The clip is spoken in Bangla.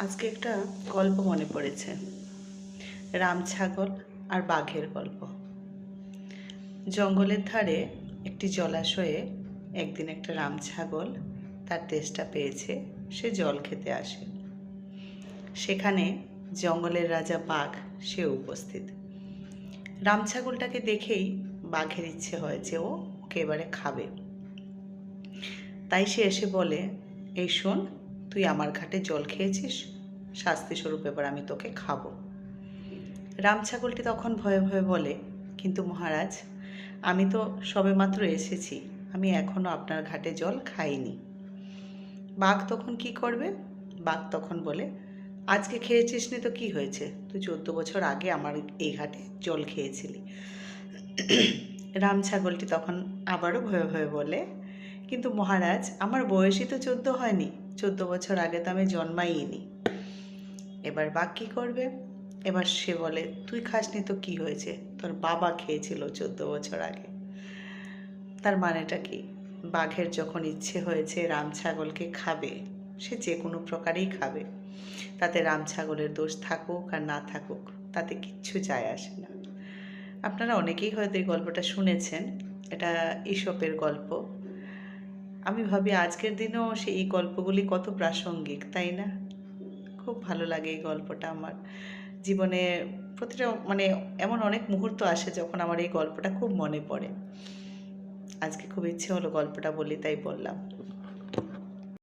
আজকে একটা গল্প মনে পড়েছে, রাম ছাগল আর বাঘের গল্প। জঙ্গলের ধারে একটি জলাশয়ে একদিন একটা রাম ছাগল তার তেষ্টা পেয়েছে, সে জল খেতে আসে। সেখানে জঙ্গলের রাজা বাঘ সে উপস্থিত। রাম ছাগলটাকে দেখেই বাঘের ইচ্ছে হয় যে ওকে এবারে খাবে। তাই সে এসে বলে, এই শোন, তুই আমার ঘাটে জল খেয়েছিস, শাস্তিস্বরূপ এবার আমি তোকে খাবো। রাম ছাগলটি তখন ভয়ে ভয়ে বলে, কিন্তু মহারাজ, আমি তো সবেমাত্র এসেছি, আমি এখনও আপনার ঘাটে জল খাইনি। বাঘ তখন কি করবে? বাঘ তখন বলে, আজকে খেয়েছিস নি তো কি হয়েছে, তুই 14 বছর আগে আমার এই ঘাটে জল খেয়েছিলি। রাম ছাগলটি তখন আবারও ভয়ে ভয়ে বলে, কিন্তু মহারাজ, আমার বয়সই তো 14 হয়নি, 14 বছর আগে তো আমি জন্মাইনি। এবার বাঘ কী করবে? এবার সে বলে, তুই খাসনি তো কি হয়েছে, তোর বাবা খেয়েছিল 14 বছর আগে। তার মানেটা কি? বাঘের যখন ইচ্ছে হয়েছে রাম ছাগলকে খাবে, সে যে কোনো প্রকারেই খাবে, তাতে রাম ছাগলের দোষ থাকুক আর না থাকুক তাতে কিচ্ছু যায় আসে না। আপনারা অনেকেই হয়তো এই গল্পটা শুনেছেন, এটা ঈশপের গল্প। আমি ভাবি আজকের দিনেও সেই গল্পগুলি কত প্রাসঙ্গিক, তাই না? খুব ভালো লাগে এই গল্পটা আমার জীবনে। প্রতিটা এমন অনেক মুহূর্ত আসে যখন আমার এই গল্পটা খুব মনে পড়ে। আজকে খুব ইচ্ছে হলো গল্পটা বলি, তাই বললাম।